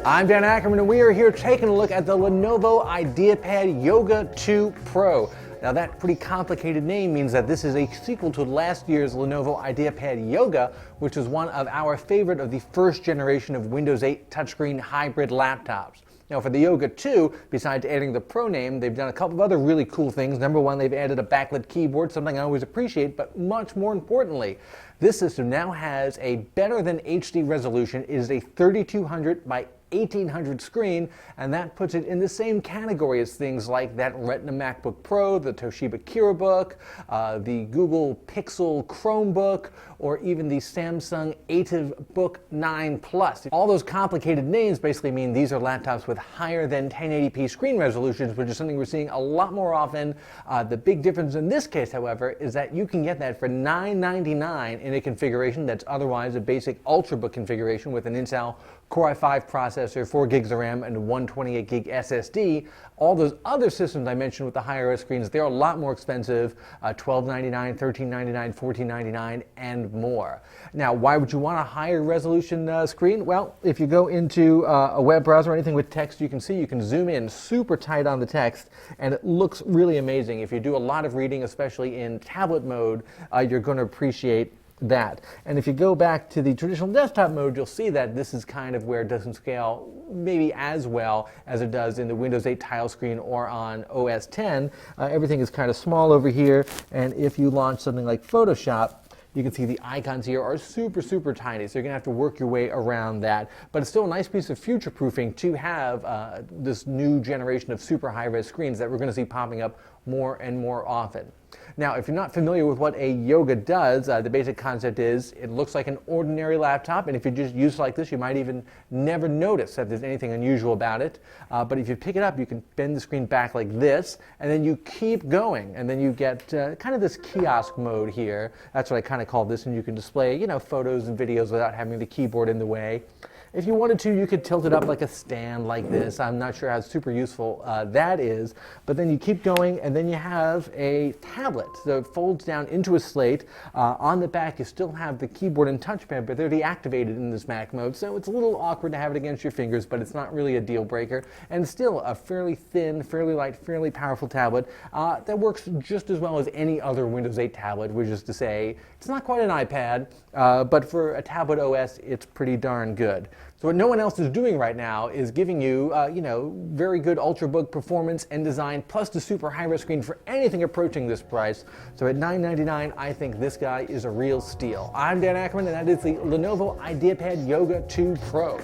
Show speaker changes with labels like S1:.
S1: I'm Dan Ackerman, and we are here taking a look at the Lenovo IdeaPad Yoga 2 Pro. Now, that pretty complicated name means that this is a sequel to last year's Lenovo IdeaPad Yoga, which is one of our favorite of the first generation of Windows 8 touchscreen hybrid laptops. Now, for the Yoga 2, besides adding the Pro name, they've done a couple of other really cool things. Number one, they've added a backlit keyboard, something I always appreciate, but much more importantly, this system now has a better than HD resolution. It is a 3200 by 1800 screen, and that puts it in the same category as things like that Retina MacBook Pro, the Toshiba Kirabook, the Google Pixel Chromebook, or even the Samsung AtiveBook 9 Plus. All those complicated names basically mean these are laptops with higher than 1080p screen resolutions, which is something we're seeing a lot more often. The big difference in this case, however, is that you can get that for $999 in a configuration that's otherwise a basic Ultrabook configuration with an Intel Core i5 processor, 4 gigs of RAM, and a 128 gig SSD. All those other systems I mentioned with the higher res screens, they're a lot more expensive, $1299, $1399, $1499, and more. Now, why would you want a higher resolution screen? Well, if you go into a web browser or anything with text, you can see you can zoom in super tight on the text, and it looks really amazing. If you do a lot of reading, especially in tablet mode, you're going to appreciate that. And if you go back to the traditional desktop mode, you'll see that this is kind of where it doesn't scale maybe as well as it does in the Windows 8 tile screen or on OS X. Everything is kind of small over here, and if you launch something like Photoshop, you can see the icons here are super, super tiny, so you're going to have to work your way around that. But it's still a nice piece of future-proofing to have this new generation of super high-res screens that we're going to see popping up more and more often. Now, if you're not familiar with what a Yoga does, the basic concept is it looks like an ordinary laptop, and if you just use it like this, you might even never notice that there's anything unusual about it. But if you pick it up, you can bend the screen back like this, and then you keep going, and then you get kind of this kiosk mode here. That's what I kind of call this, and you can display, you know, photos and videos without having the keyboard in the way. If you wanted to, you could tilt it up like a stand like this. I'm not sure how super useful that is, but then you keep going, and then you have a tablet. So it folds down into a slate. On the back, you still have the keyboard and touchpad, but they're deactivated in this Mac mode, so it's a little awkward to have it against your fingers, but it's not really a deal breaker. And still a fairly thin, fairly light, fairly powerful tablet that works just as well as any other Windows 8 tablet, which is to say, it's not quite an iPad, but for a tablet OS, it's pretty darn good. So what no one else is doing right now is giving you, very good Ultrabook performance and design, plus the super high-res screen for anything approaching this price. So at $999, I think this guy is a real steal. I'm Dan Ackerman, and that is the Lenovo IdeaPad Yoga 2 Pro.